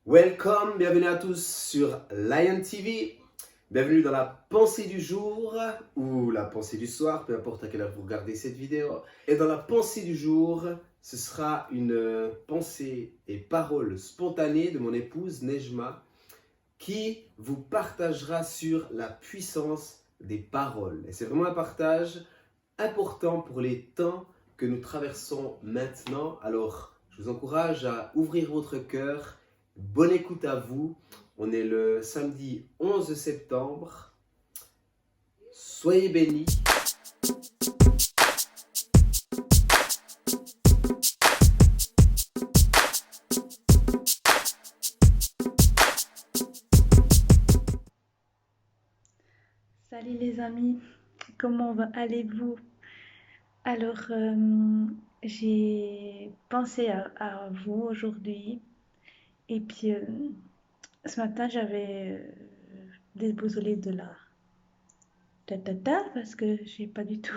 Welcome, bienvenue à tous sur Lion TV. Bienvenue dans la pensée du jour ou la pensée du soir, peu importe à quelle heure vous regardez cette vidéo. Et dans la pensée du jour, ce sera une pensée et parole spontanée de mon épouse Nejma qui vous partagera sur la puissance des paroles. Et c'est vraiment un partage important pour les temps que nous traversons maintenant. Alors, je vous encourage à ouvrir votre cœur. Bonne écoute à vous. On est le samedi 11 septembre. Soyez bénis. Salut les amis, comment allez-vous? Alors, j'ai pensé à vous aujourd'hui et puis ce matin j'avais désolé de la ta parce que j'ai pas du tout,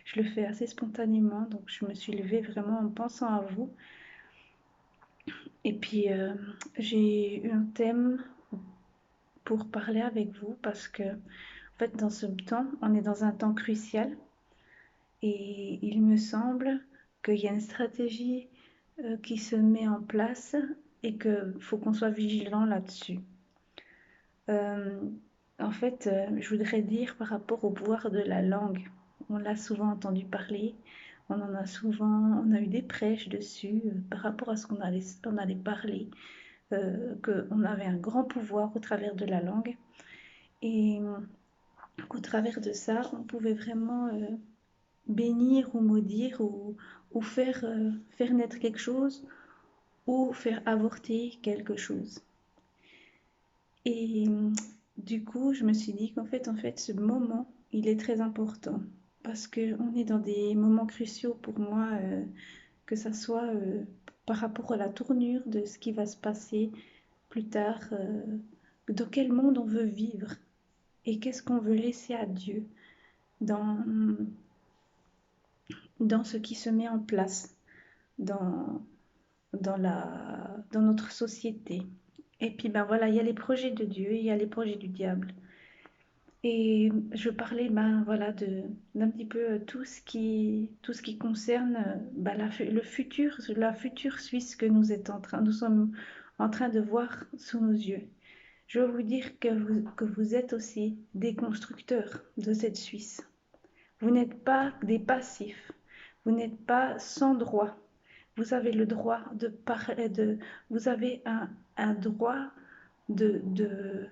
je le fais assez spontanément donc je me suis levée vraiment en pensant à vous et puis j'ai eu un thème pour parler avec vous parce que en fait dans ce temps on est dans un temps crucial. Et il me semble qu'il y a une stratégie qui se met en place et qu'il faut qu'on soit vigilant là-dessus. Euh, En fait, je voudrais dire par rapport au pouvoir de la langue. On l'a souvent entendu parler, on a eu des prêches dessus par rapport à ce on allait parler, qu'on avait un grand pouvoir au travers de la langue et qu'au travers de ça, on pouvait vraiment bénir ou maudire ou faire naître quelque chose ou faire avorter quelque chose. Et du coup, je me suis dit qu'en fait, ce moment, il est très important parce qu'on est dans des moments cruciaux pour moi, que ça soit par rapport à la tournure de ce qui va se passer plus tard, dans quel monde on veut vivre et qu'est-ce qu'on veut laisser à Dieu dans, dans ce qui se met en place dans, dans notre société. Et puis ben voilà, il y a les projets de Dieu, il y a les projets du diable. Et je parlais ben voilà d'un petit peu tout ce qui concerne ben, le futur, la future Suisse que nous sommes en train de voir sous nos yeux. Je veux vous dire que vous êtes aussi des constructeurs de cette Suisse. Vous n'êtes pas des passifs, vous n'êtes pas sans droit. Vous avez le droit de parler, vous avez un droit de, de,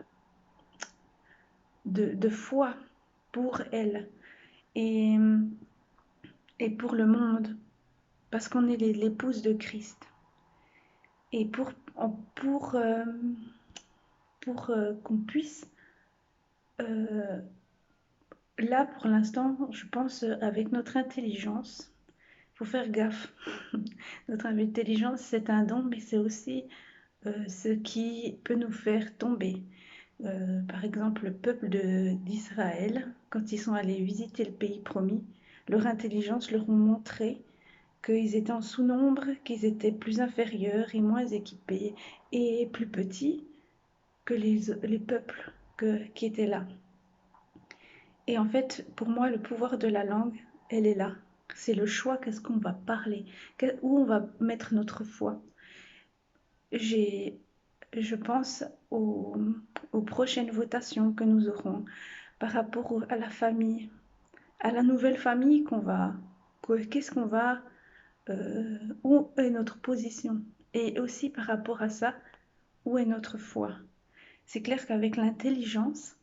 de foi pour elle et, et pour le monde, parce qu'on est l'épouse de Christ. Et pour, euh, pour qu'on puisse, euh, là pour l'instant, je pense avec notre intelligence, il faut faire gaffe. Notre intelligence, c'est un don, mais c'est aussi ce qui peut nous faire tomber. Par exemple, le peuple d'Israël, quand ils sont allés visiter le pays promis, leur intelligence leur ont montré qu'ils étaient en sous-nombre, qu'ils étaient plus inférieurs et moins équipés et plus petits que les peuples qui étaient là. Et en fait, pour moi, le pouvoir de la langue, elle est là. C'est le choix, qu'est-ce qu'on va parler, où on va mettre notre foi. J'ai, je pense aux prochaines votations que nous aurons par rapport à la famille, à la nouvelle famille qu'est-ce qu'on va, où est notre position et aussi par rapport à ça, où est notre foi. C'est clair qu'avec l'intelligence,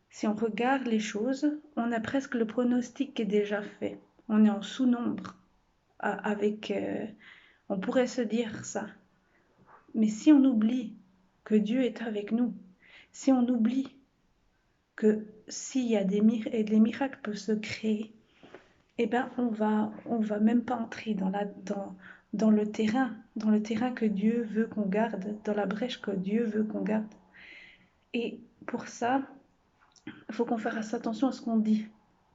si on regarde les choses, on a presque le pronostic qui est déjà fait. On est en sous-nombre avec, on pourrait se dire ça. Mais si on oublie que Dieu est avec nous, si on oublie que s'il y a des miracles peuvent se créer, eh ben on va même pas entrer dans dans le terrain que Dieu veut qu'on garde, dans la brèche que Dieu veut qu'on garde. Et pour ça, il faut qu'on fasse attention à ce qu'on dit,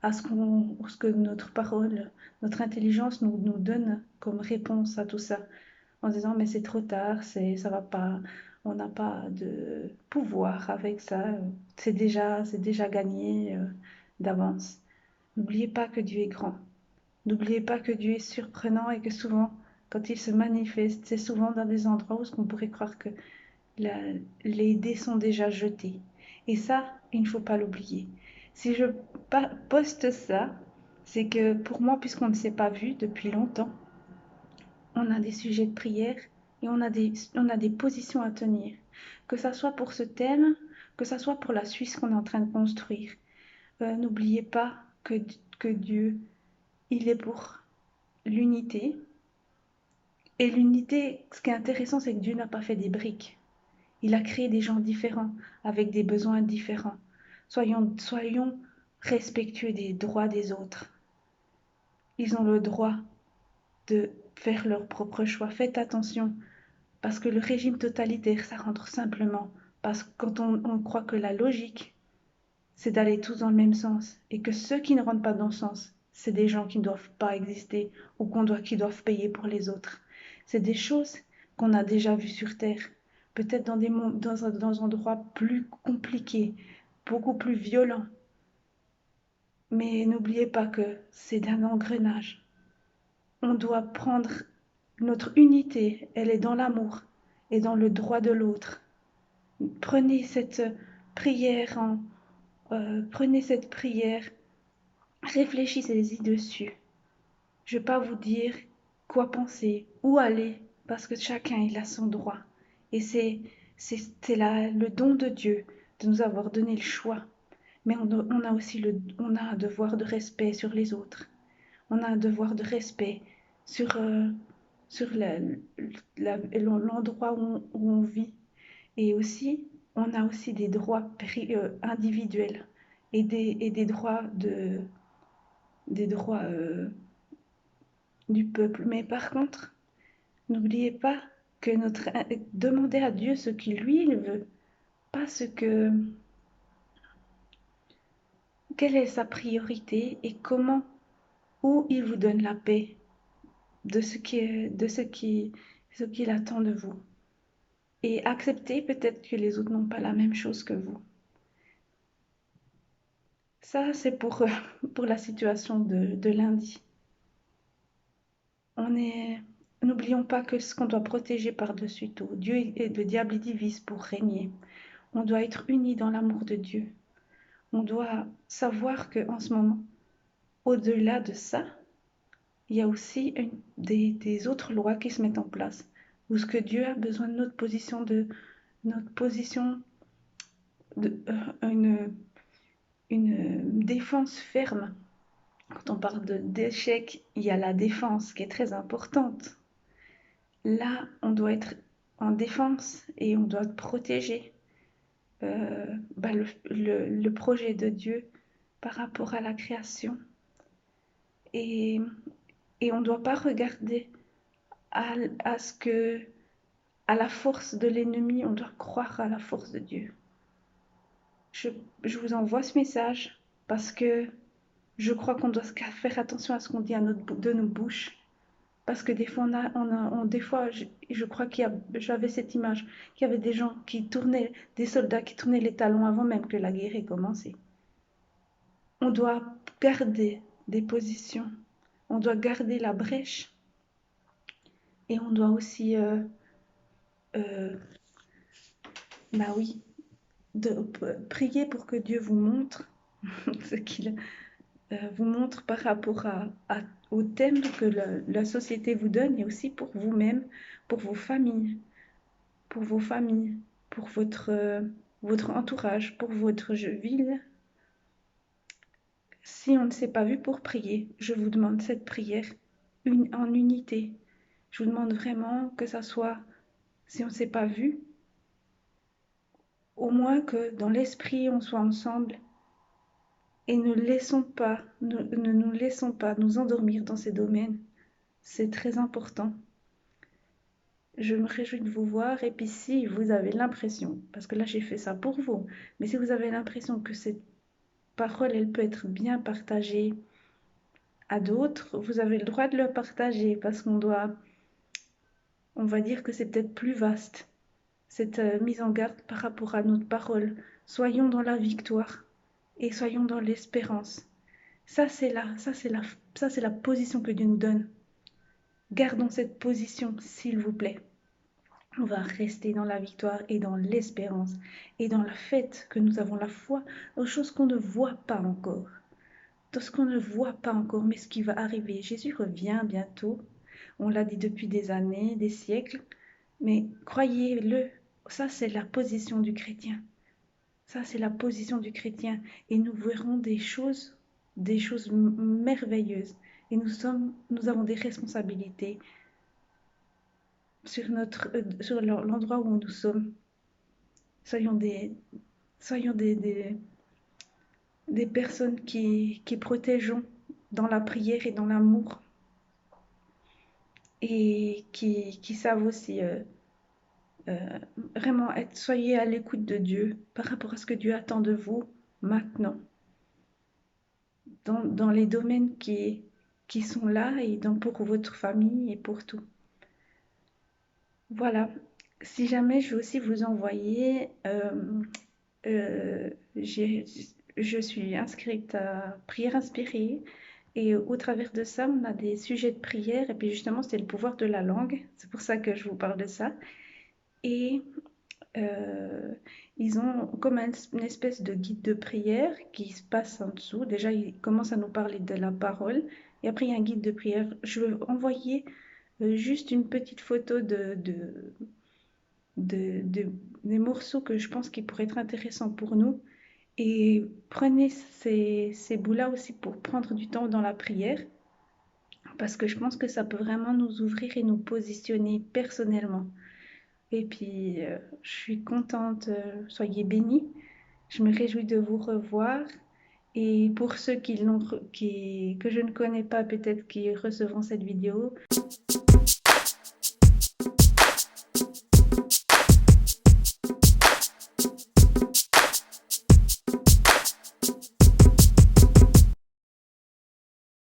ce que notre parole, notre intelligence nous donne comme réponse à tout ça. en disant mais c'est trop tard, ça va pas, on n'a pas de pouvoir avec ça, c'est déjà gagné d'avance. N'oubliez pas que Dieu est grand. N'oubliez pas que Dieu est surprenant et que souvent, quand il se manifeste, c'est souvent dans des endroits où on pourrait croire que la- les dés sont déjà jetés. Et ça, il ne faut pas l'oublier. Si je poste ça, c'est que pour moi, puisqu'on ne s'est pas vu depuis longtemps, on a des sujets de prière et on a des positions à tenir. Que ça soit pour ce thème, que ça soit pour la Suisse qu'on est en train de construire. N'oubliez pas que Dieu, il est pour l'unité. Et l'unité, ce qui est intéressant, c'est que Dieu n'a pas fait des briques. Il a créé des gens différents, avec des besoins différents. Soyons respectueux des droits des autres. Ils ont le droit de faire leur propre choix. Faites attention, parce que le régime totalitaire, ça rentre simplement. Parce que quand on croit que la logique, c'est d'aller tous dans le même sens, et que ceux qui ne rentrent pas dans le sens, c'est des gens qui ne doivent pas exister, ou qui doivent payer pour les autres. C'est des choses qu'on a déjà vues sur Terre, peut-être dans un endroit plus compliqué, beaucoup plus violent. Mais n'oubliez pas que c'est d'un engrenage. On doit prendre notre unité, elle est dans l'amour et dans le droit de l'autre. Prenez cette prière prenez cette prière, réfléchissez-y dessus. Je ne vais pas vous dire quoi penser, où aller, parce que chacun il a son droit. Et le don de Dieu de nous avoir donné le choix. Mais on a aussi on a un devoir de respect sur les autres. On a un devoir de respect sur, sur l'endroit où on vit. Et aussi, on a aussi des droits individuels et des droits du peuple. Mais par contre, n'oubliez pas que demander à Dieu ce qu'il lui il veut, pas quelle est sa priorité et comment, où il vous donne la paix de ce qu'il attend de vous. Et accepter peut-être que les autres n'ont pas la même chose que vous. Ça, c'est pour la situation de lundi. On est, N'oublions pas que ce qu'on doit protéger par-dessus tout, Dieu et le diable y divise pour régner. On doit être unis dans l'amour de Dieu. On doit savoir que en ce moment, au-delà de ça, il y a aussi des autres lois qui se mettent en place, où ce que Dieu a besoin de notre position de, une défense ferme. Quand on parle d'échec, il y a la défense qui est très importante. Là, on doit être en défense et on doit protéger le projet de Dieu par rapport à la création. Et, et on ne doit pas regarder à ce que, à la force de l'ennemi, on doit croire à la force de Dieu. Je, je vous envoie ce message parce que je crois qu'on doit faire attention à ce qu'on dit de nos bouches. Parce que des fois, des fois je crois j'avais cette image, qu'il y avait des gens des soldats qui tournaient les talons avant même que la guerre ait commencé. On doit garder des positions, on doit garder la brèche et on doit aussi, euh, bah oui, prier pour que Dieu vous montre ce qu'il vous montre par rapport au thème que la société vous donne et aussi pour vous-même, pour vos familles, pour vos familles, pour votre entourage, pour votre ville. Si on ne s'est pas vu pour prier, je vous demande cette prière en unité. Je vous demande vraiment que ça soit, si on ne s'est pas vu, au moins que dans l'esprit on soit ensemble et ne nous laissons pas nous endormir dans ces domaines. C'est très important. Je me réjouis de vous voir et puis si vous avez l'impression, parce que là j'ai fait ça pour vous, mais si vous avez l'impression que cette parole elle peut être bien partagée à d'autres, vous avez le droit de le partager parce on va dire que c'est peut-être plus vaste, cette mise en garde par rapport à notre parole. Soyons dans la victoire et soyons dans l'espérance. Ça, c'est la position que Dieu nous donne. Gardons cette position, s'il vous plaît. On va rester dans la victoire et dans l'espérance et dans le fait que nous avons la foi aux choses qu'on ne voit pas encore. Dans ce qu'on ne voit pas encore, mais ce qui va arriver. Jésus revient bientôt. On l'a dit depuis des années, des siècles. Mais croyez-le, ça c'est la position du chrétien. Ça c'est la position du chrétien. Et nous verrons des choses merveilleuses. Et nous avons des responsabilités sur l'endroit où nous sommes. Soyons des, soyons des personnes qui protégeons dans la prière et dans l'amour et qui savent aussi euh, vraiment soyez à l'écoute de Dieu par rapport à ce que Dieu attend de vous maintenant, dans les domaines qui sont là et pour votre famille et pour tout. Voilà. Si jamais je veux aussi vous envoyer, je suis inscrite à Prière Inspirée et au travers de ça, on a des sujets de prière et puis justement, c'est le pouvoir de la langue. C'est pour ça que je vous parle de ça. Et euh, ils ont comme une espèce de guide de prière qui se passe en dessous. Déjà, ils commencent à nous parler de la parole et après, il y a un guide de prière. Je vais envoyer juste une petite photo de- des morceaux que je pense qui pourraient être intéressants pour nous. Et prenez ces bouts-là aussi pour prendre du temps dans la prière, parce que je pense que ça peut vraiment nous ouvrir et nous positionner personnellement. Et puis, je suis contente, soyez bénis. Je me réjouis de vous revoir. Et pour ceux que je ne connais pas, peut-être qui recevront cette vidéo,